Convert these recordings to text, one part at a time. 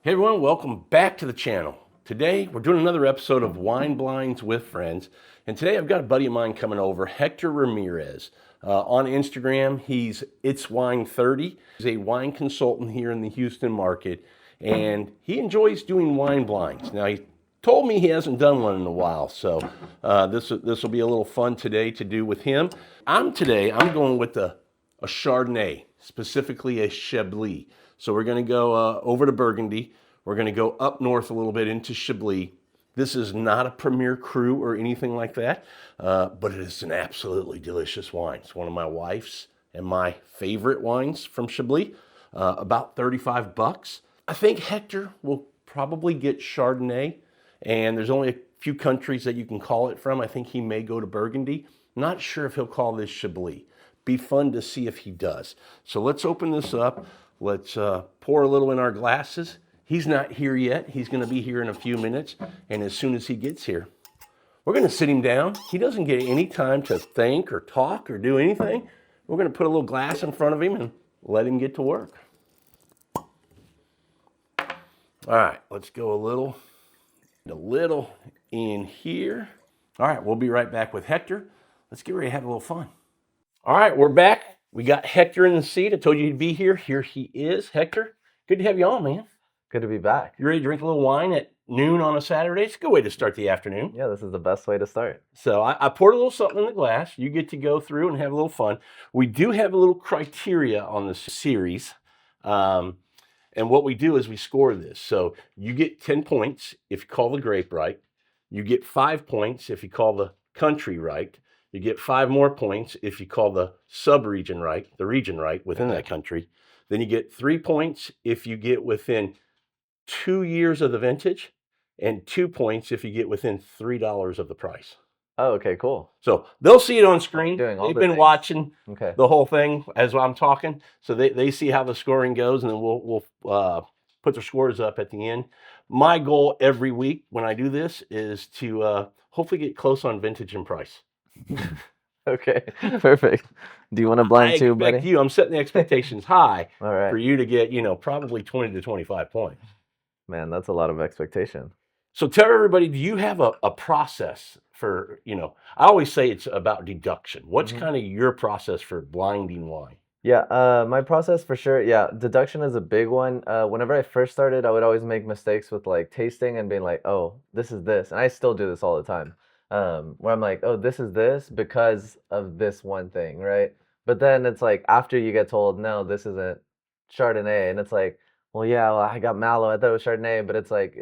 Hey everyone, welcome back to the channel. Today we're doing another episode of Wine Blinds with Friends, and today I've got a buddy of mine coming over, Hector Ramirez. On Instagram, he's It's Wine 30. He's a wine consultant here in the Houston market, and he enjoys doing wine blinds. Now he told me he hasn't done one in a while, so this will be a little fun today to do with him. I'm going with a Chardonnay, specifically a Chablis. So we're going to go over to Burgundy. We're going to go up north a little bit into Chablis. This is not a premier cru or anything like that, but it is an absolutely delicious wine. It's one of my wife's and my favorite wines from Chablis, about $35. I think Hector will probably get Chardonnay, and there's only a few countries that you can call it from. I think he may go to Burgundy. Not sure if he'll call this Chablis. Be fun to see if he does. So let's open this up. Let's pour a little in our glasses. He's not here yet. He's going to be here in a few minutes. And as soon as he gets here, we're going to sit him down. He doesn't get any time to think or talk or do anything. We're going to put a little glass in front of him and let him get to work. All right, let's go a little in here. All right, we'll be right back with Hector. Let's get ready to have a little fun. All right, we're back. We got Hector in the seat. I told you he'd be here. Here he is. Hector, good to have you on, man. Good to be back. You ready to drink a little wine at noon on a Saturday? It's a good way to start the afternoon. Yeah, this is the best way to start. So I poured a little something in the glass. You get to go through and have a little fun. We do have a little criteria on this series. And what we do is we score this. So you get 10 points if you call the grape right. You get 5 points if you call the country right. You get 5 more points if you call the sub-region right, the region right within that country. Then you get 3 points if you get within 2 years of the vintage, and 2 points if you get within $3 of the price. Oh, okay, cool. So they'll see it on screen. They've been watching Okay. the whole thing as I'm talking, so they see how the scoring goes, and then we'll put their scores up at the end. My goal every week when I do this is to hopefully get close on vintage and price. Okay, perfect. Do you want to blind too, buddy? I'm setting the expectations high All right. for you to get, probably 20 to 25 points. Man, that's a lot of expectation. So tell everybody, do you have a process for, I always say it's about deduction. What's kind of your process for blinding wine? Yeah, my process for sure. Yeah, deduction is a big one. Whenever I first started, I would always make mistakes with like tasting and being like, oh, this is this. And I still do this all the time. Where I'm like, oh, this is this because of this one thing, right? But then it's like after you get told, no, this isn't Chardonnay, and it's like, well, yeah, well, I got Malo, I thought it was Chardonnay, but it's like,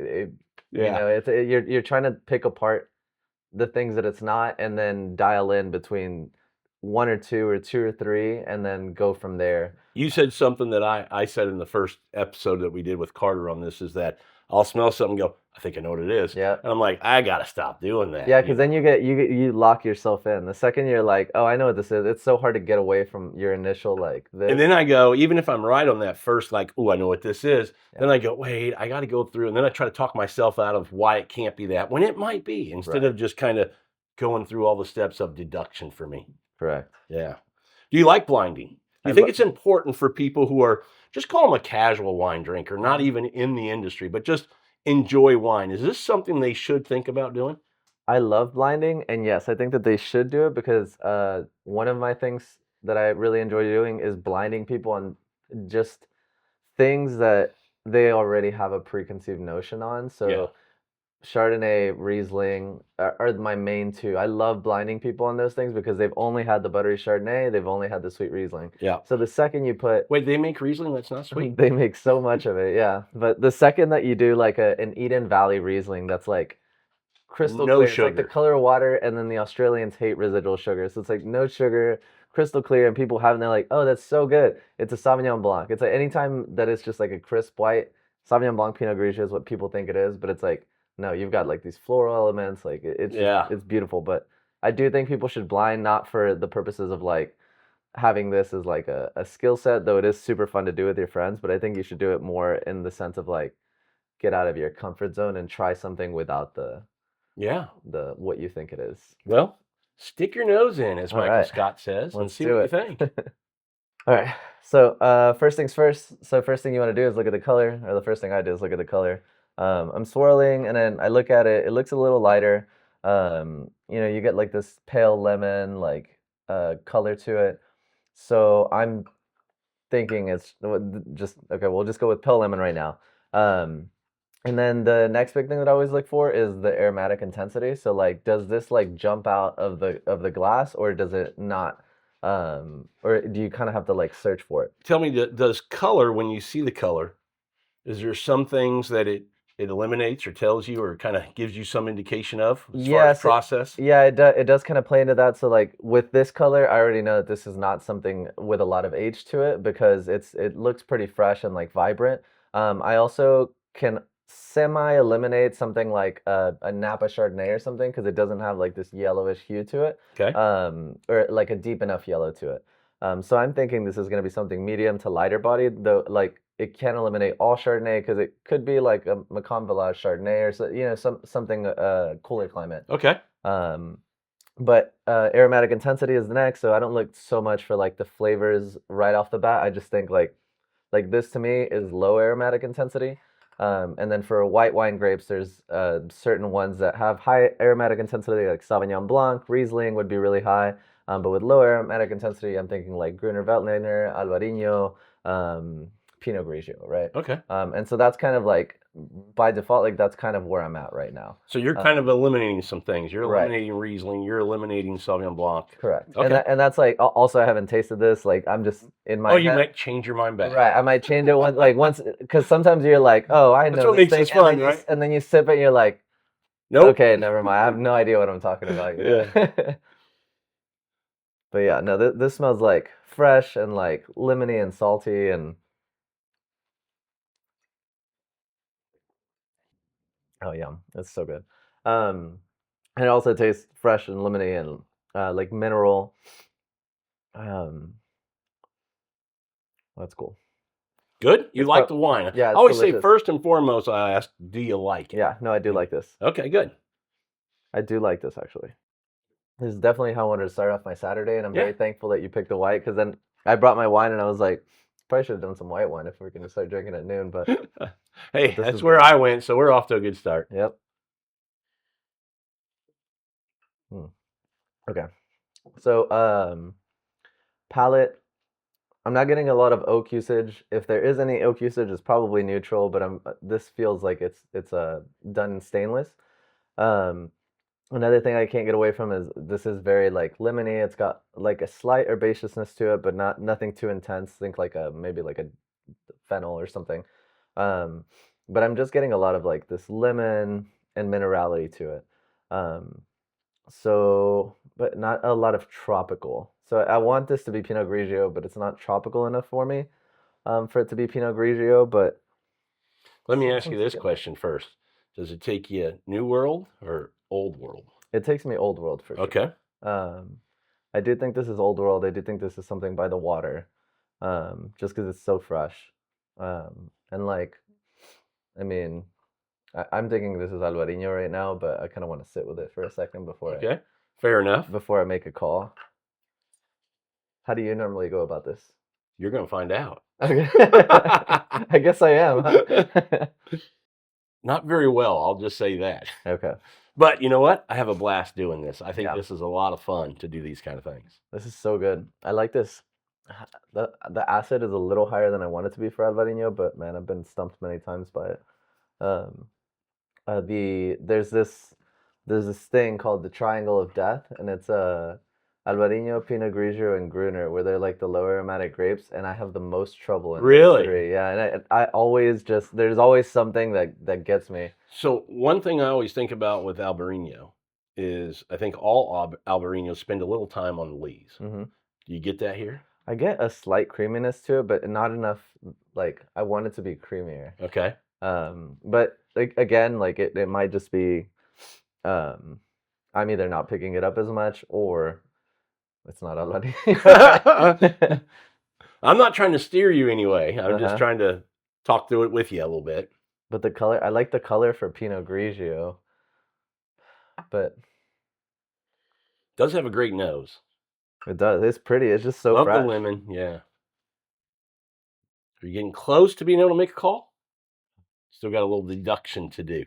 you're trying to pick apart the things that it's not, and then dial in between 1 or 2 or 2 or 3, and then go from there. You said something that I said in the first episode that we did with Carter on this, is that I'll smell something and go, I think I know what it is. Yeah. And I'm like, I got to stop doing that. Yeah, because then you lock yourself in. The second you're like, oh, I know what this is, it's so hard to get away from your initial like this. And then I go, even if I'm right on that first, like, oh, I know what this is, then I go, wait, I got to go through. And then I try to talk myself out of why it can't be that, when it might be, instead of just kind of going through all the steps of deduction for me. Correct. Yeah. Do you like blinding? Do you think it's important for people who are, just call them a casual wine drinker, not even in the industry, but just enjoy wine? Is this something they should think about doing? I love blinding, and yes, I think that they should do it because one of my things that I really enjoy doing is blinding people on just things that they already have a preconceived notion on. So Chardonnay, Riesling are my main two. I love blinding people on those things because they've only had the buttery Chardonnay, they've only had the sweet Riesling. Yeah. So the second you put... Wait, they make Riesling that's not sweet? They make so much of it, yeah. But the second that you do like an Eden Valley Riesling that's like crystal clear, sugar. it's like the color of water, and then the Australians hate residual sugar. So it's like no sugar, crystal clear, and people have it and they're like, oh, that's so good. It's a Sauvignon Blanc. It's like anytime that it's just like a crisp white, Sauvignon Blanc Pinot Grigio is what people think it is, but it's like, no, you've got like these floral elements, like it's beautiful. But I do think people should blind, not for the purposes of like having this as like a skill set, though it is super fun to do with your friends, but I think you should do it more in the sense of like get out of your comfort zone and try something without the what you think it is. Well, stick your nose in, as Michael Scott says, and see what you think. All right. So first things first. So first thing you want to do is look at the color, or the first thing I do is look at the color. I'm swirling, and then I look at it. It looks a little lighter. You get like this pale lemon like color to it. So I'm thinking it's just okay. We'll just go with pale lemon right now. Um, and then the next big thing that I always look for is the aromatic intensity. So like, does this like jump out of the glass, or does it not? Or do you kind of have to like search for it? Tell me, does color, when you see the color, is there some things that it eliminates or tells you or kind of gives you some indication of as far as Yes, process? it does kind of play into that. So like with this color, I already know that this is not something with a lot of age to it because it looks pretty fresh and like vibrant. I also can semi eliminate something like a Napa Chardonnay or something because it doesn't have like this yellowish hue to it, Okay. or like a deep enough yellow to it. So I'm thinking this is going to be something medium to lighter bodied, though like it can't eliminate all Chardonnay because it could be like a Macon Village Chardonnay or so, something cooler climate. Okay. Um, but aromatic intensity is the next, so I don't look so much for like the flavors right off the bat. I just think like this to me is low aromatic intensity. And then for white wine grapes, there's certain ones that have high aromatic intensity, like Sauvignon Blanc, Riesling would be really high. But with low aromatic intensity, I'm thinking like Gruner Veltliner, Albarino, Pinot Grigio, right? Okay. And so that's kind of like by default, like that's kind of where I'm at right now. So you're kind of eliminating some things. You're Right. eliminating Riesling. You're eliminating Sauvignon Blanc. Correct. Okay. And that's like also I haven't tasted this. Like I'm just in my Oh, you head. might change your mind back. Right. I might change it once because sometimes you're like, oh, I know That's what this makes thing, this fun, and then right? and then you sip it, and you're like, Nope. okay, never mind. I have no idea what I'm talking about. Yeah. But yeah, no, this smells like fresh and like lemony and salty and oh yum, it's so good. And it also tastes fresh and lemony and like mineral. Um, that's cool. Good. You It's like the wine. yeah, I it's always say delicious. first and foremost, I ask, do you like it? Yeah, no, I do like this. Okay, good. I do like this actually. This is definitely how I wanted to start off my Saturday, and I'm Yeah. very thankful that you picked the white because then I brought my wine and I was like, probably should have done some white wine if we're going to start drinking at noon. But Hey, this that's is where I went, so we're off to a good start. yep. Okay. So palate. I'm not getting a lot of oak usage. If there is any oak usage, it's probably neutral. But this feels like it's done in stainless. Um, Another thing I can't get away from is this is very like lemony. It's got like a slight herbaceousness to it, but nothing too intense. Think like a maybe like a fennel or something. Um, but I'm just getting a lot of like this lemon and minerality to it. Um, but not a lot of tropical. So I want this to be Pinot Grigio, but it's not tropical enough for me for it to be Pinot Grigio. But Let me ask you this question first. Does it take you New World or Old World? it takes me Old World for sure. Okay. I do think this is Old World. I do think this is something by the water, just because it's so fresh. And like, I mean, I'm thinking this is Albarino right now, but I kind of want to sit with it for a second Okay. Fair enough. before I make a call. How do you normally go about this? You're going to find out. Okay. I guess I am. Huh? Not very well, I'll just say that. Okay. But you know what? I have a blast doing this. I think Yeah. this is a lot of fun to do these kind of things. This is so good. I like this. The acid is a little higher than I want it to be for Albarino, but man, I've been stumped many times by it. Um, there's this thing called the Triangle of Death, and it's Albarino, Pinot Grigio, and Gruner, where they're like the low aromatic grapes, and I have the most trouble in those Really? three. Yeah, and I always just there's always something that gets me. So one thing I always think about with Albarino is I think all Albarinos spend a little time on the lees. Hmm Do you get that here? I get a slight creaminess to it, but not enough. Like I want it to be creamier. Okay. But like again, like it might just be, I'm either not picking it up as much or it's not Albarino. I'm not trying to steer you anyway. I'm just Uh-huh. trying to talk through it with you a little bit. But the color, I like the color for Pinot Grigio, but Does have a great nose. it does. It's pretty. It's just so Love fresh. the lemon, yeah. Are you getting close to being able to make a call? Still got a little deduction to do.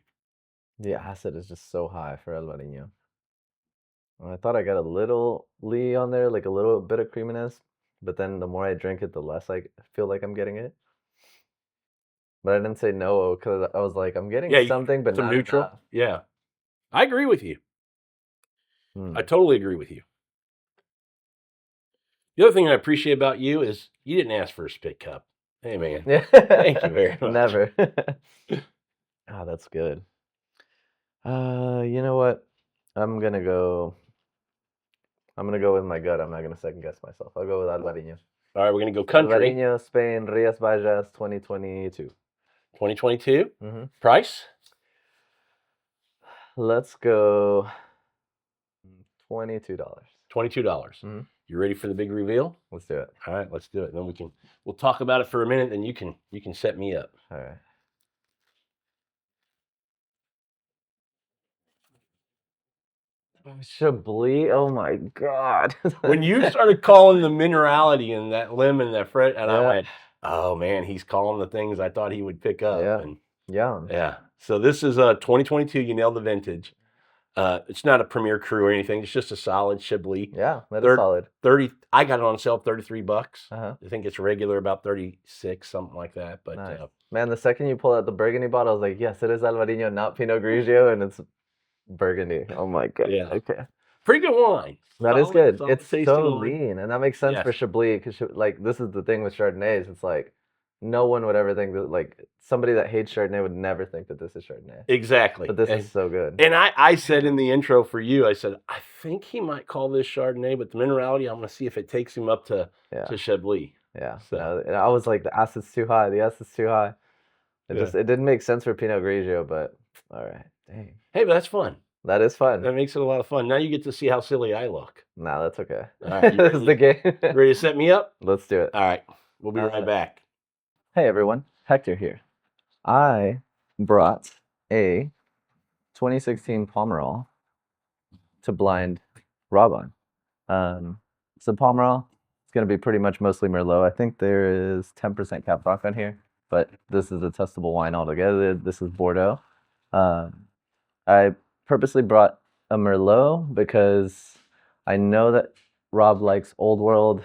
The acid is just so high for Alvarinho. I thought I got a little Lee on there, like a little bit of creaminess, but then the more I drink it, the less I feel like I'm getting it. But I didn't say no because I was like, I'm getting something, but some not neutral. enough. Yeah, I agree with you. I totally agree with you. The other thing I appreciate about you is you didn't ask for a spit cup. Hey, man. Thank you very much. Never. Oh, that's good. You know what? I'm gonna go with my gut. I'm not gonna second guess myself. I'll go with Alvarinho. All right, we're gonna go country. Alvarinho, Spain, Rías Baixas, 2022. 2022. Mm-hmm. Price? Let's go $22. $22. Mm-hmm. You ready for the big reveal? Let's do it. All right, let's do it. Then we'll talk about it for a minute. Then you can set me up. All right. Chablis. Oh my God. When you started calling the minerality and that lemon, that fresh, and I went, oh man, he's calling the things I thought he would pick up. Yeah. And Yeah. So this is 2022. You nailed the vintage. It's not a Premier Cru or anything. It's just a solid Chablis. Yeah, that is solid. 30. I got it on sale, $33. Uh-huh. I think it's regular about 36, something like that. But nice. Man, the second you pull out the Burgundy bottle, I was like, yes, it is Alvarinho, not Pinot Grigio, and it's Burgundy. Oh my God. Yeah. Okay. Pretty good wine. That is good. It's so wine. lean, and that makes sense for Chablis because, like, this is the thing with Chardonnays. It's like no one would ever think that, like, somebody that hates Chardonnay would never think that this is Chardonnay. Exactly. But this is so good. And I said in the intro for you, I said, I think he might call this Chardonnay, but the minerality, I'm going to see if it takes him up to Chablis. Yeah. So. And I was like, the acid's too high. It didn't make sense for Pinot Grigio, but all right. Dang. Hey, but that's fun. That is fun. That makes it a lot of fun. Now you get to see how silly I look. Nah, that's okay. All right, this is the game. Ready to set me up? Let's do it. All right. We'll be right back. Hey, everyone. Hector here. I brought a 2016 Pomerol to blind Rob on. So Pomerol, it's going to be pretty much mostly Merlot. I think there is 10% Cap Franc on here, but this is a testable wine altogether. This is Bordeaux. I purposely brought a Merlot because I know that Rob likes old world,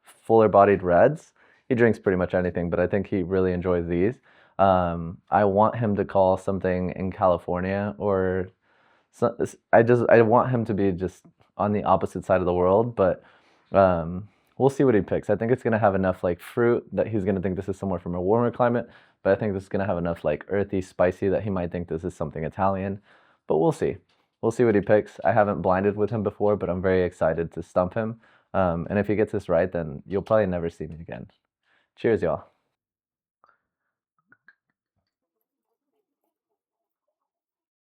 fuller bodied reds. He drinks pretty much anything, but I think he really enjoys these. I want him to call something in California or I want him to be just on the opposite side of the world, but we'll see what he picks. I think it's going to have enough like fruit that he's going to think this is somewhere from a warmer climate, but I think this is going to have enough like earthy, spicy that he might think this is something Italian, but we'll see. We'll see what he picks. I haven't blinded with him before, but I'm very excited to stump him. And if he gets this right, then you'll probably never see me again. Cheers, y'all.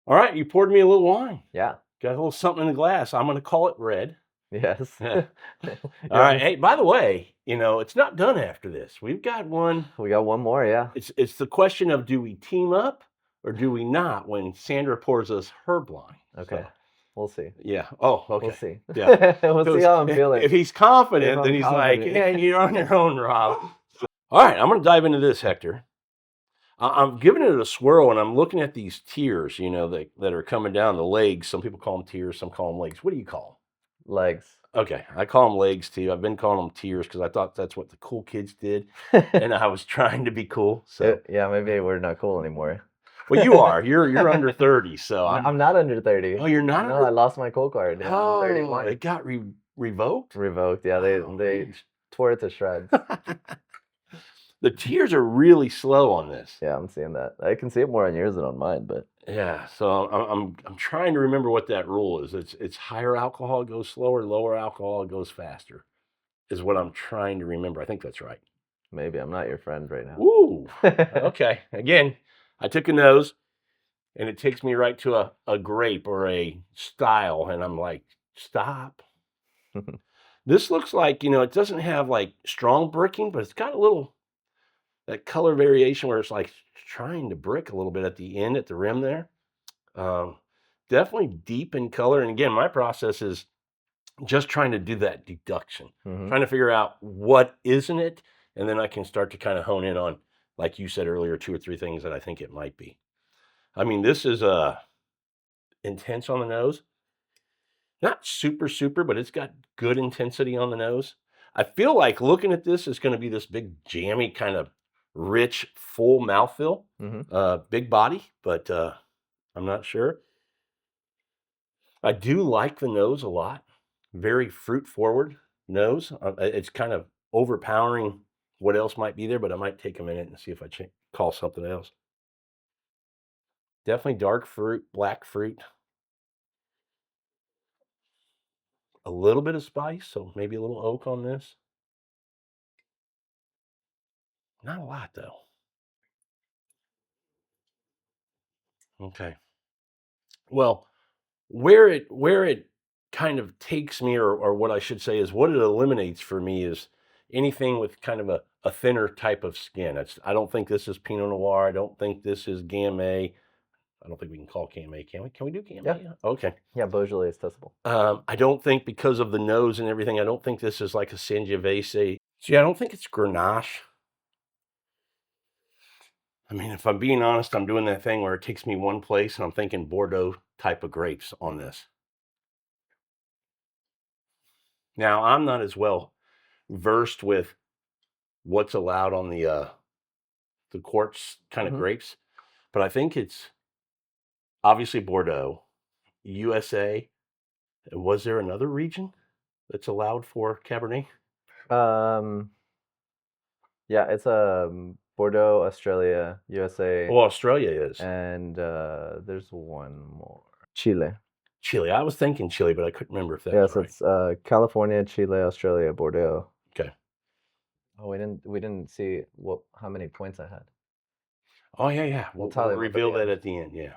All right, you poured me a little wine. Yeah. Got a little something in the glass. I'm going to call it red. Yes. All right. Hey, by the way, it's not done after this. We've got one. We got one more, yeah. It's the question of do we team up or do we not when Sandra pours us her blind? Okay. So, we'll see. Yeah. Oh, okay. We'll see. Yeah. We'll see how I'm feeling. If he's confident, then he's like, yeah, you're on your own, Rob. All right, I'm going to dive into this, Hector. I'm giving it a swirl, and I'm looking at these tears, that are coming down the legs. Some people call them tears, some call them legs. What do you call them? Legs. Okay, I call them legs, too. I've been calling them tears because I thought that's what the cool kids did, and I was trying to be cool. So yeah, maybe we're not cool anymore. Well, you are. You're under 30, so I'm not under 30. Oh, you're not? No, I lost my cool card. Yeah, oh, I'm 31. It got revoked? Revoked, yeah. They tore it to shreds. The tears are really slow on this. Yeah, I'm seeing that. I can see it more on yours than on mine, but yeah. So I'm trying to remember what that rule is. It's higher alcohol, it goes slower. Lower alcohol, it goes faster. Is what I'm trying to remember. I think that's right. Maybe I'm not your friend right now. Ooh. Okay. Again, I took a nose, and it takes me right to a grape or a style, and I'm like, stop. This looks like it doesn't have like strong bricking, but it's got a little. That color variation where it's like trying to brick a little bit at the end, at the rim there. Definitely deep in color. And again, my process is just trying to do that deduction, trying to figure out what isn't it and then I can start to kind of hone in on, like you said earlier, 2 or 3 things that I think it might be. I mean, this is intense on the nose. Not super, super, but it's got good intensity on the nose. I feel like looking at this is going to be this big, jammy, kind of rich, full mouthfeel. Big body, but I'm not sure. I do like the nose a lot. Very fruit forward nose. It's kind of overpowering what else might be there, but I might take a minute and see if I call something else. Definitely dark fruit, black fruit. A little bit of spice, so maybe a little oak on this. Not a lot though. Okay. Well, where it kind of takes me, or what I should say is what it eliminates for me, is anything with kind of a thinner type of skin. I don't think this is Pinot Noir. I don't think this is Gamay. I don't think we can call Gamay, can we? Can we do Gamay? Yeah. Okay. Yeah, Beaujolais is testable. I don't think, because of the nose and everything, I don't think this is like a Sangiovese. See, I don't think it's Grenache. I mean, if I'm being honest, I'm doing that thing where it takes me one place and I'm thinking Bordeaux type of grapes on this. Now, I'm not as well versed with what's allowed on the quartz kind of grapes, but I think it's obviously Bordeaux, USA. Was there another region that's allowed for Cabernet? Yeah, it's Bordeaux, Australia, USA, Well, Australia is. and there's one more. Chile. Chile. I was thinking Chile, but I couldn't remember if that Yes, was right. it's California, Chile, Australia, Bordeaux. Okay. Oh, we didn't see how many points I had. Oh, yeah. We'll reveal that at the end, yeah.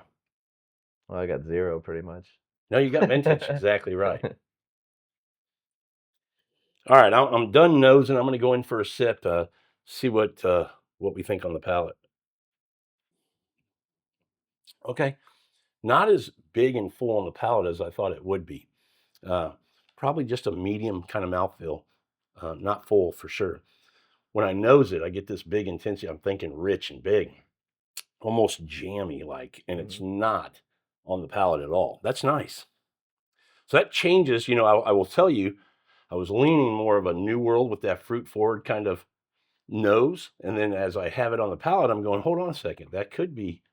Well, I got 0 pretty much. No, you got vintage. Exactly right. All right, I'm done nosing. I'm going to go in for a sip, see what we think on the palate. Okay, not as big and full on the palate as I thought it would be. Probably just a medium kind of mouthfeel, not full for sure. When I nose it, I get this big intensity. I'm thinking rich and big, almost jammy like, and it's not on the palate at all. That's nice. So that changes, I will tell you, I was leaning more of a New World with that fruit forward kind of nose, and then as I have it on the palate, I'm going, hold on a second, that could be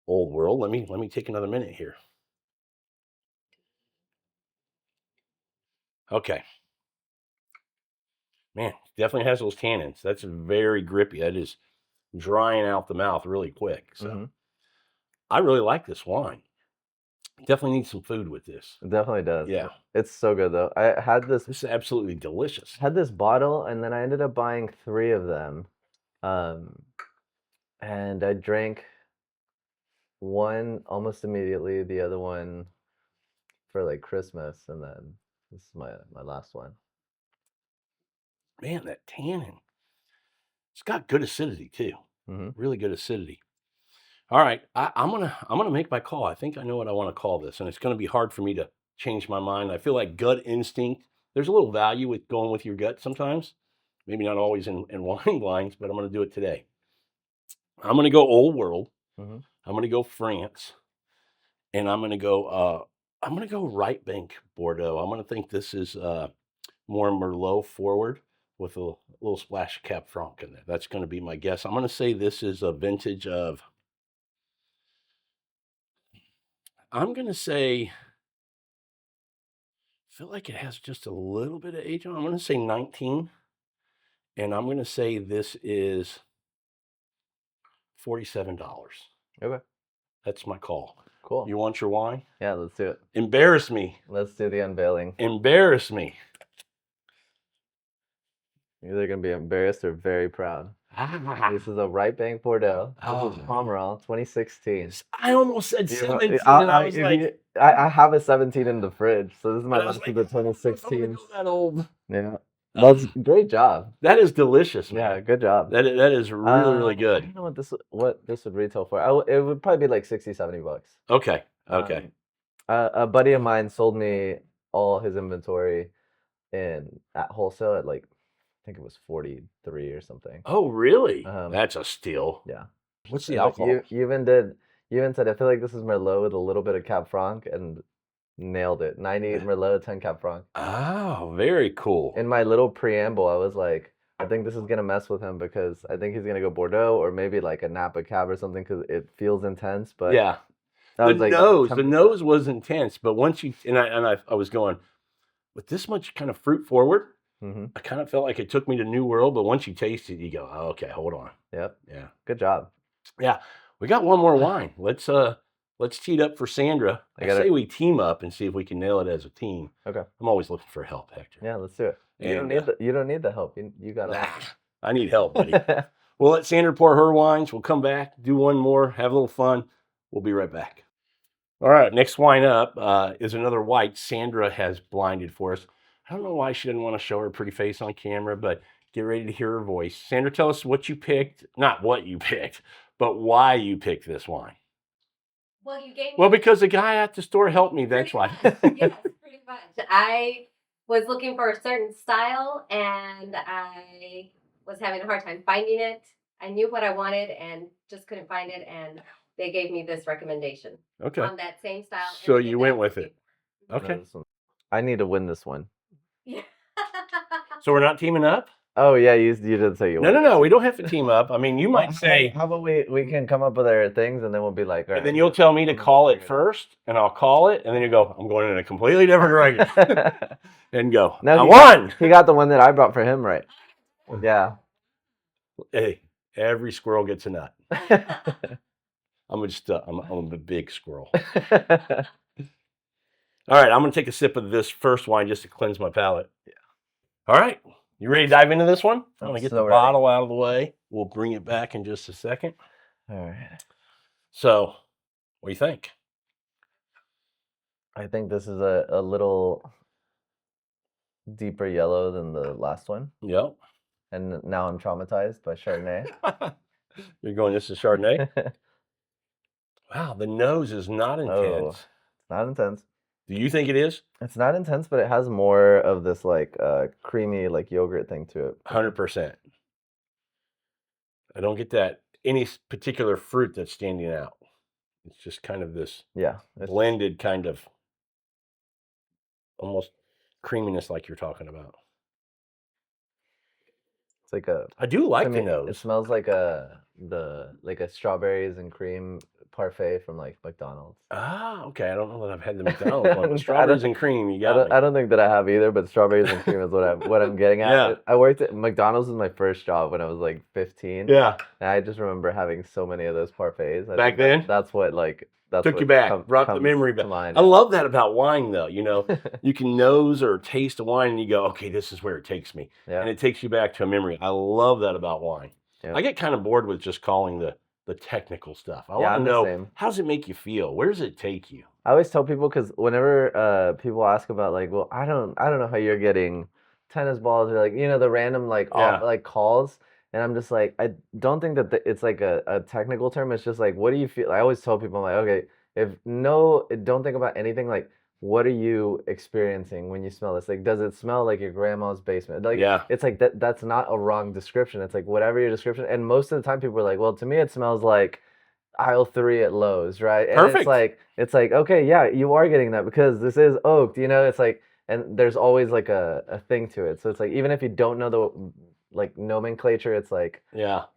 Old World. Let me take another minute here. Okay. Man, definitely has those tannins. That's very grippy. That is drying out the mouth really quick. So I really like this wine. Definitely need some food with this. It definitely does. Yeah. It's so good though. I had this. This is absolutely delicious. Had this bottle, and then I ended up buying 3 of them, and I drank one almost immediately, the other one for like Christmas, and then this is my last one. Man, that tannin. It's got good acidity too. Really good acidity. All right, I'm gonna make my call. I think I know what I want to call this, and it's gonna be hard for me to change my mind. I feel like gut instinct. There's a little value with going with your gut sometimes. Maybe not always in wine blinds, but I'm gonna do it today. I'm gonna go Old World. I'm gonna go France, and I'm gonna go Right Bank Bordeaux. I'm gonna think this is more Merlot forward with a little splash of Cab Franc in there. That's gonna be my guess. I'm gonna say this is a vintage of. I'm going to say, I feel like it has just a little bit of age on it. I'm going to say 19. And I'm going to say this is $47. Okay. That's my call. Cool. You want your wine? Yeah, let's do it. Embarrass me. Let's do the unveiling. Embarrass me. You're either going to be embarrassed or very proud. This is a Right Bank Bordeaux. This is Pomerol, 2016. I almost said 17. I was like, I have a 17 in the fridge, so this is my last of the 2016. That old. Yeah. That's great job. That is delicious, man. Yeah, good job. That is really, really good. I don't know what this would retail for. It would probably be like $60-$70. Okay. A buddy of mine sold me all his inventory at wholesale at like think it was 43 or something. Oh, really? Um, That's a steal. Yeah. What's the But alcohol? you even said I feel like this is Merlot with a little bit of Cab Franc and nailed it. 90 Merlot, 10 Cab Franc. Oh, very cool. In my little preamble, I was like, I think this is gonna mess with him because I think he's gonna go Bordeaux or maybe like a Napa Cab or something because it feels intense. But Yeah. I was like, The 10%. nose was intense, but once you I was going with this much kind of fruit forward. Mm-hmm. I kind of felt like it took me to New World, but once you taste it, you go, oh, okay, hold on. Yep. Yeah. Good job. Yeah. We got one more wine. Let's tee it up for Sandra. I say we team up and see if we can nail it as a team. Okay. I'm always looking for help, Hector. Yeah, let's do it. You don't need the help. You got it. I need help, buddy. We'll let Sandra pour her wines. We'll come back, do one more, have a little fun. We'll be right back. All right, next wine up is another white Sandra has blinded for us. I don't know why she didn't want to show her pretty face on camera, but get ready to hear her voice. Sandra, tell us what you picked. Not what you picked, but why you picked this wine. Well, you gave me. Well, because the guy at the store helped me. That's why. Yes, pretty much. I was looking for a certain style, and I was having a hard time finding it. I knew what I wanted and just couldn't find it, and they gave me this recommendation. Okay. On that same style. So you went with it. Okay. I need to win this one. Yeah. So we're not teaming up? Oh yeah, you did say you. No. We don't have to team up. I mean, you might say. How about we can come up with our things and then we'll be like, all right. And then you'll tell me to call it first, and I'll call it, and then you go, I'm going in a completely different direction, and go. No, I won. He got the one that I brought for him, right? Yeah. Hey, every squirrel gets a nut. I'm a big squirrel. All right, I'm gonna take a sip of this first wine just to cleanse my palate. Yeah. All right. You ready to dive into this one? I'm going to get the bottle out of the way. We'll bring it back in just a second. All right. So, what do you think? I think this is a little deeper yellow than the last one. Yep. And now I'm traumatized by Chardonnay. You're going, this is Chardonnay? Wow, the nose is not intense. Oh, it's not intense. Do you think it is? It's not intense, but it has more of this like creamy like yogurt thing to it. 100%. I don't get that any particular fruit that's standing out. It's just kind of this blended kind of almost creaminess like you're talking about. It's like a. I do like the nose. It smells like a strawberries and cream parfait from like McDonald's. Ah, okay. I don't know that I've had the McDonald's one. Strawberries and cream, you got I don't think that I have either, but strawberries and cream is what I'm getting at. Yeah. I worked at McDonald's was my first job when I was like 15. Yeah. And I just remember having so many of those parfaits. Back then? That's what like took you back, brought the memory back. I love that about wine though. You know, you can nose or taste a wine and you go, okay, this is where it takes me. Yeah. And it takes you back to a memory. I love that about wine. Yeah. I get kind of bored with just calling the technical stuff. I want to know, how does it make you feel? Where does it take you? I always tell people, because whenever people ask about like, well, I don't know how you're getting tennis balls or like, you know, the random like like calls. And I'm just like, I don't think that it's like a technical term. It's just like, what do you feel? I always tell people, I'm like, okay, don't think about anything. Like, what are you experiencing when you smell this? Like, does it smell like your grandma's basement? Like, it's like that's not a wrong description. It's like whatever your description. And most of the time people are like, well, to me, it smells like aisle 3 at Lowe's, right? And Perfect. It's like, okay, yeah, you are getting that because this is oaked, you know, it's like, and there's always like a thing to it. So it's like, even if you don't know the like nomenclature, it's like,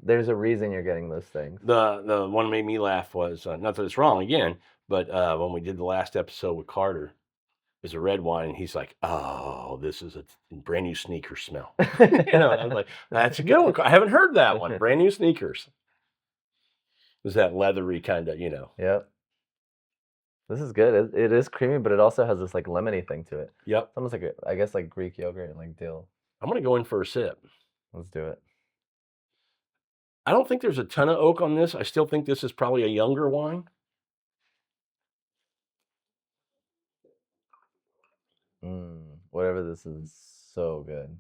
there's a reason you're getting those things. The one that made me laugh was, not that it's wrong again, but when we did the last episode with Carter, is a red wine, and he's like, oh, this is a brand new sneaker smell. You know, I was like, that's a good one. I haven't heard that one. Brand new sneakers. Is that leathery kind of, you know. Yep. This is good. It is creamy, but it also has this like lemony thing to it. Yep. It's almost like I guess like Greek yogurt and like dill. I'm going to go in for a sip. Let's do it. I don't think there's a ton of oak on this. I still think this is probably a younger wine. Whatever this is, so good.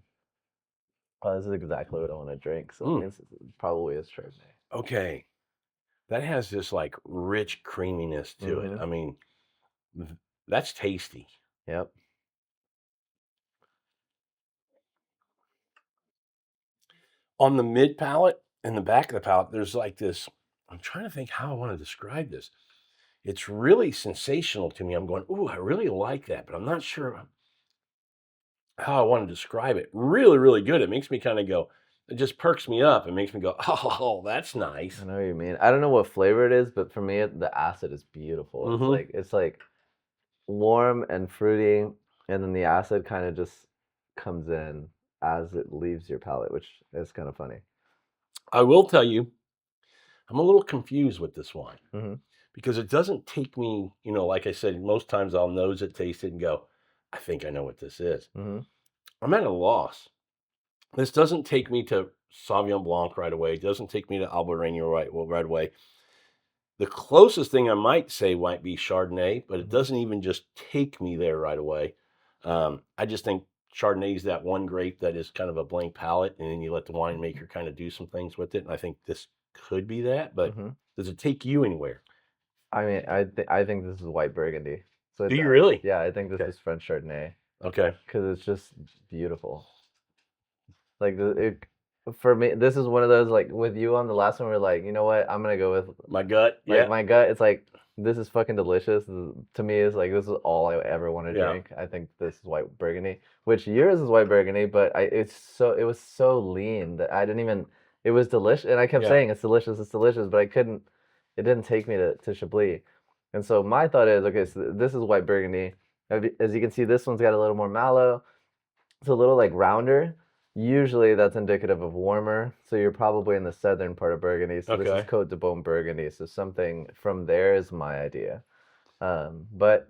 Oh, this is exactly what I want to drink. So this probably is Chardonnay. Okay. That has this like rich creaminess to it. I mean, that's tasty. Yep. On the mid palate and the back of the palate, there's like this. I'm trying to think how I want to describe this. It's really sensational to me. I'm going, ooh, I really like that, but I'm not sure how I want to describe it. Really, really good. It makes me kind of go, it just perks me up. It makes me go, oh, that's nice. I know what you mean. I don't know what flavor it is, but for me, the acid is beautiful. Mhm. It's like warm and fruity, and then the acid kind of just comes in as it leaves your palate, which is kind of funny. I will tell you, I'm a little confused with this wine Hmm. because it doesn't take me, like I said, most times I'll nose it, taste it, and go, I think I know what this is. Hmm. I'm at a loss. This doesn't take me to Sauvignon Blanc right away. It doesn't take me to Albarino right away. The closest thing I might say might be Chardonnay, but it Hmm. doesn't even just take me there right away. I just think Chardonnay is that one grape that is kind of a blank palate, and then you let the winemaker kind of do some things with it. And I think this could be that, but Hmm. does it take you anywhere? I mean, I think this is white Burgundy. So Do you really? yeah, I think this Okay. is French Chardonnay Okay. because it's just beautiful. Like for me, this is one of those like with you on the last one. We're like, you know what? I'm gonna go with My gut. like Yeah. my gut. It's like this is fucking delicious. To me, it's like this is all I ever want to Yeah. drink. I think this is white Burgundy, which yours is white Burgundy, but it was so lean that I didn't even. It was delicious, and I kept Yeah. saying it's delicious, but I couldn't. It didn't take me to Chablis, and so my thought is okay. So this is white Burgundy. As you can see, this one's got a little more mallow. It's a little like rounder. Usually that's indicative of warmer. So you're probably in the southern part of Burgundy. So this is Okay. Côte de Beaune Burgundy. So something from there is my idea. But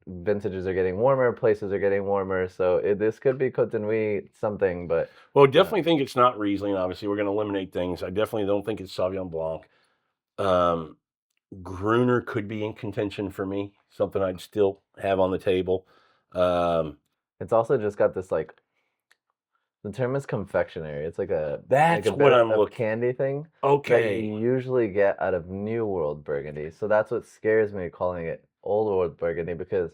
vintages are getting warmer, places are getting warmer. So this could be Côte de Nuit something, but Well, definitely think it's not Riesling. Obviously, we're going to eliminate things. I definitely don't think it's Sauvignon Blanc. Um, Gruner could be in contention for me. Something I'd still have on the table. it's also just got this like the term is confectionery. It's like That's a what bit I'm of looking. candy thing that you Okay. usually get out of New World Burgundy. So that's what scares me calling it Old World Burgundy because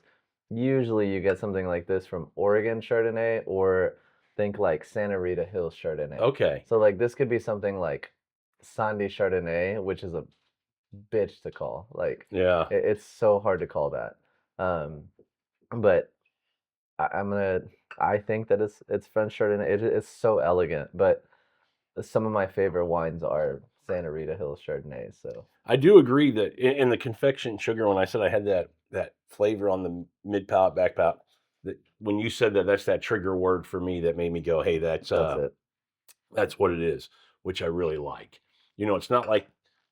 usually you get something like this from Oregon Chardonnay or think like Santa Rita Hills Chardonnay. Okay. So like this could be something like Sandy Chardonnay, which is a bitch to call. Like Yeah. it's so hard to call that. Um, but I'm gonna. I think that it's French Chardonnay. It's so elegant, but some of my favorite wines are Santa Rita Hills Chardonnay. So I do agree that in the confection sugar, when I said I had that flavor on the mid palate, back palate, that when you said that, that's that trigger word for me that made me go, hey, that's it. that's what it is, which I really like. It's not like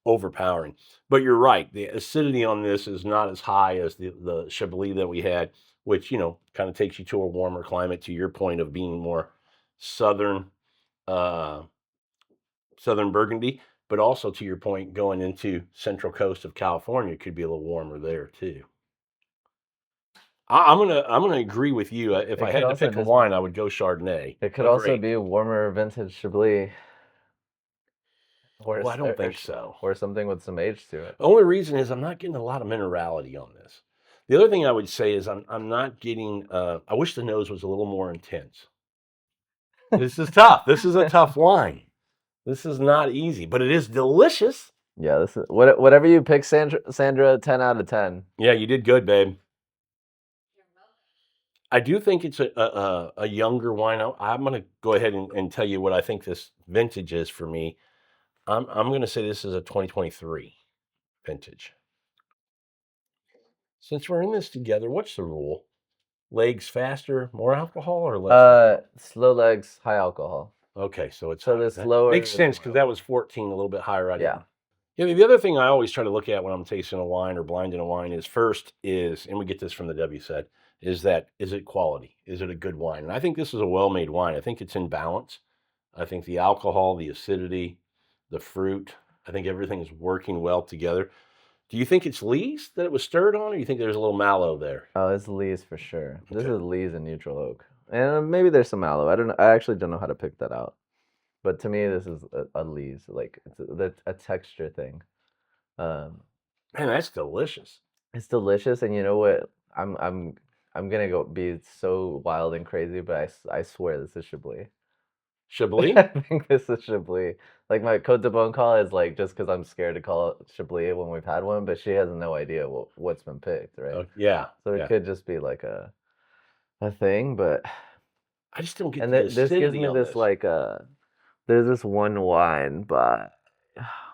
overpowering, but you're right. The acidity on this is not as high as the Chablis that we had, which, kind of takes you to a warmer climate, to your point of being more southern, uh, southern Burgundy, but also to your point, going into central coast of California could be a little warmer there too. I'm gonna agree with you. If It I could had to also pick a just. wine, I would go Chardonnay. It could A also grape. be a warmer vintage Chablis, Oh, I don't think so. or something with some age to it. The only reason is I'm not getting a lot of minerality on this. The other thing I would say is I'm not getting. I wish the nose was a little more intense. This is tough. This is a tough wine. This is not easy, but it is delicious. Yeah, this is whatever you pick, Sandra, 10 out of 10. Yeah, you did good, babe. I do think it's a younger wine. I'm going to go ahead and tell you what I think this vintage is for me. I'm going to say this is a 2023 vintage. Since we're in this together, what's the rule? Legs faster, more alcohol, or less? Slow legs, high alcohol. Okay, so it's So the that slower makes the sense because more that was 14, a little bit higher. Yeah. Yeah, the other thing I always try to look at when I'm tasting a wine or blinding a wine is first is, and we get this from the W said, is it quality? Is it a good wine? And I think this is a well-made wine. I think it's in balance. I think the alcohol, the acidity, the fruit, I think everything is working well together. Do you think it's lees that it was stirred on, or do you think there's a little mallow there? Oh, it's Lee's for sure. This Okay. is Lee's and neutral oak, and maybe there's some mallow. I don't know. I actually don't know how to pick that out. But to me, this is a Lee's. Like it's a texture thing. Um, Man, that's delicious. it's delicious, and you know what? I'm gonna go be so wild and crazy, but I swear this is Chablis. Chablis? I think this is Chablis. Like my Cote de Bon call is like just because I'm scared to call it Chablis when we've had one, but she has no idea what's been picked, right? Oh, yeah. So it Yeah. could just be like a thing, but I just don't get and the this gives acidity me on this like there's this one wine by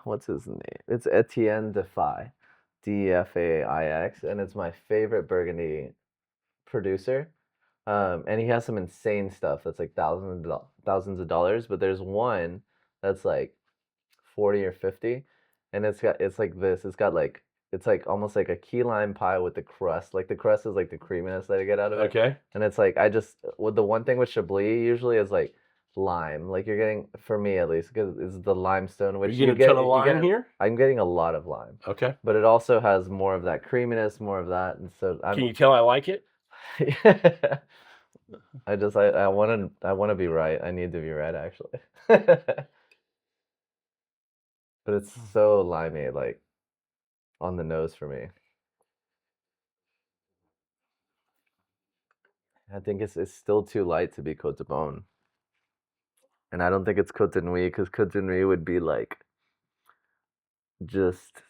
what's his name? It's Etienne Defai, Defaix, and it's my favorite Burgundy producer. And he has some insane stuff that's like thousands of dollars, but there's one that's like 40 or 50, and it's like this. It's like almost like a key lime pie with the crust. Like the crust is like the creaminess that I get out of it. Okay. And it's like I just with the one thing with Chablis usually is like lime. Like you're getting, for me at least, because it's the limestone, Are which you getting a ton of lime here? I'm getting a lot of lime, Okay. but it also has more of that creaminess, more of that, and so I'm. Can you tell I like it? I want to be right. I need to be right actually. But it's so limey, like on the nose for me. I think it's still too light to be Cote de Bon. And I don't think it's Cote de Nuit, because Cote de Nuit would be like just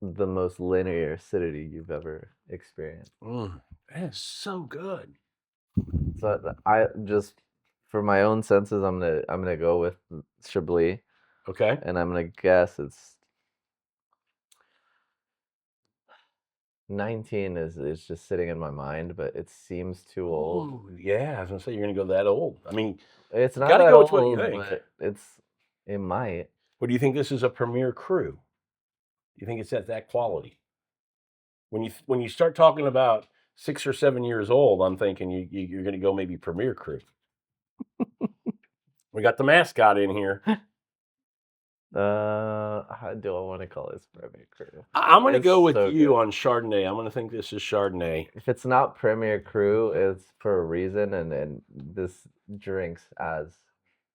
the most linear acidity you've ever experienced. That is so good. So I just, for my own senses, I'm gonna go with Chablis, Okay. and I'm gonna guess it's 19 is just sitting in my mind, but it seems too old. Ooh, yeah, I was gonna say you're gonna go that old. I mean, It's not gotta that go with old, what you think. but it might. what do you think this is a premier cru? Do you think it's at that quality? When you start talking about 6 or 7 years old, I'm thinking you're gonna go maybe premier cru. We got the mascot in here. How do I want to call this Premier Cru? I'm gonna It's go with so you good. on Chardonnay. I'm gonna think this is Chardonnay. If it's not Premier Cru, it's for a reason, and this drinks as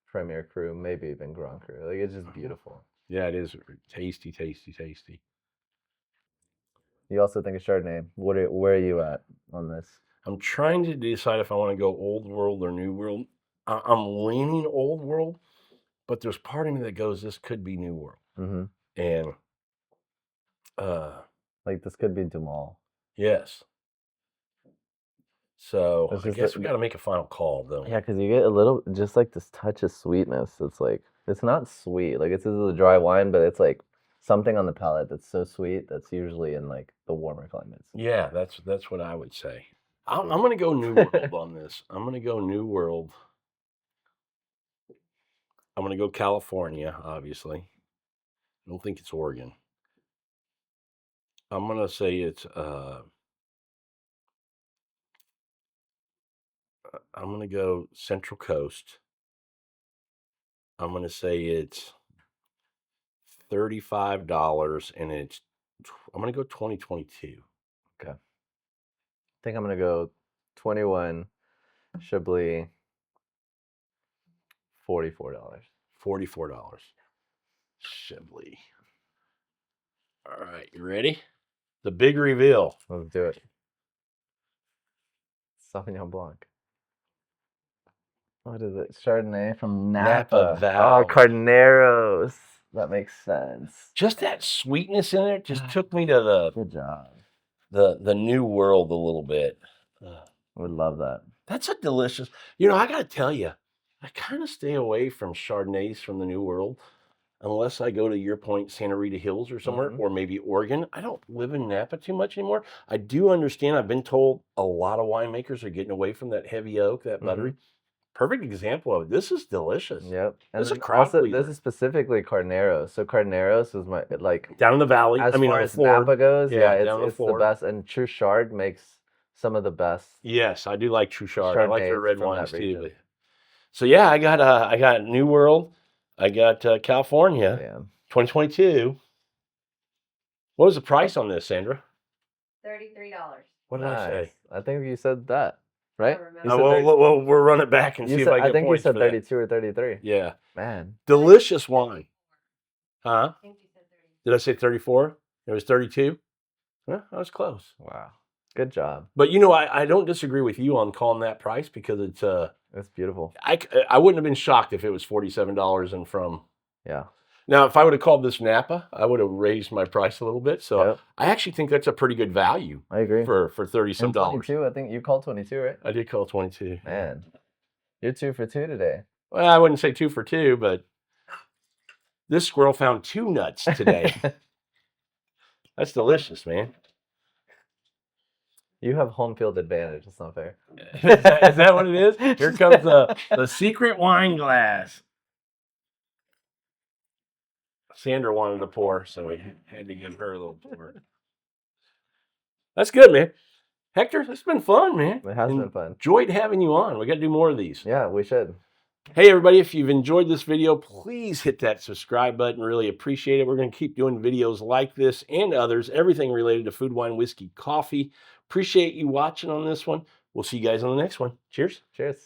Premier Cru, maybe even Grand Cru. Like it's just beautiful. Yeah, it is tasty, tasty, tasty. You also think of Chardonnay. Where are you at on this? I'm trying to decide if I want to go old world or new world. I'm leaning old world, but there's part of me that goes, this could be new world. Mm-hmm. And Like this could be Dumal. yes. So It's I just guess that- we got to make a final call, though. Yeah, because you get a little, just like this touch of sweetness. It's like, it's not sweet. Like this is a dry wine, but it's like something on the palate that's so sweet that's usually in like the warmer climates. Yeah, that's what I would say. I'm going to go new world on this. I'm going to go new world. I'm going to go California, obviously. I don't think it's Oregon. I'm going to say it's I'm going to go Central Coast. I'm going to say it's $35 and I'm going to go 2022. Okay. I think I'm going to go 21 Chablis, $44. $44. Chablis. All right, you ready? The big reveal. Let's do it. Sauvignon Blanc. What is it? Chardonnay from Napa Napa. Valley. Oh, Carneros. That makes sense. Just that sweetness in it just took me to Good job. the new world a little bit. Would love that. That's a delicious. I got to tell you, I kind of stay away from Chardonnays from the New World unless I go to your point, Santa Rita Hills or somewhere, Mhm. or maybe Oregon. I don't live in Napa too much anymore. I do understand. I've been told a lot of winemakers are getting away from that heavy oak, that buttery. Perfect example of it. This is delicious. Yep. And This is a then crowd also, pleaser. this is specifically Carneros. So Carneros is my, like, Down in the valley. as on far the as floor. Napa goes, Yeah, yeah, down the it's the floor. best. And True Chard makes some of the best. Yes, I do like True Chard. I like their Chardonnays red from that wines too. region. But- So yeah, I got New World. I got California, Yeah. 2022. What was the price on this, Sandra? $33. What did I say? I think you said that, right? remember. You Oh, said well, 30 well, we'll run it back and you see said- if I get think you points said for that. 32 or 33. Yeah, Man. delicious wine. Huh? I think you said 30. Did I say 34? It was 32. Well, I was close. Wow. Good job. But I don't disagree with you on calling that price because It's beautiful. I wouldn't have been shocked if it was $47 and from. Yeah. Now, if I would have called this Napa, I would have raised my price a little bit. So Yep. I actually think that's a pretty good value I agree. for 30 some And dollars. 22, I think you called 22, right? I did call 22. Man, you're 2 for 2 today. Well, I wouldn't say 2 for 2, but this squirrel found 2 nuts today. That's delicious, man. You have home field advantage. It's not fair. Is that what it is? Here comes the secret wine glass. Sandra wanted to pour, so we had to give her a little pour. That's good, man. Hector, it's been fun, man. It has been fun. Enjoyed having you on. We got to do more of these. Yeah, we should. Hey, everybody, if you've enjoyed this video, please hit that subscribe button. Really appreciate it. We're going to keep doing videos like this and others, everything related to food, wine, whiskey, coffee. Appreciate you watching on this one. We'll see you guys on the next one. Cheers. Cheers.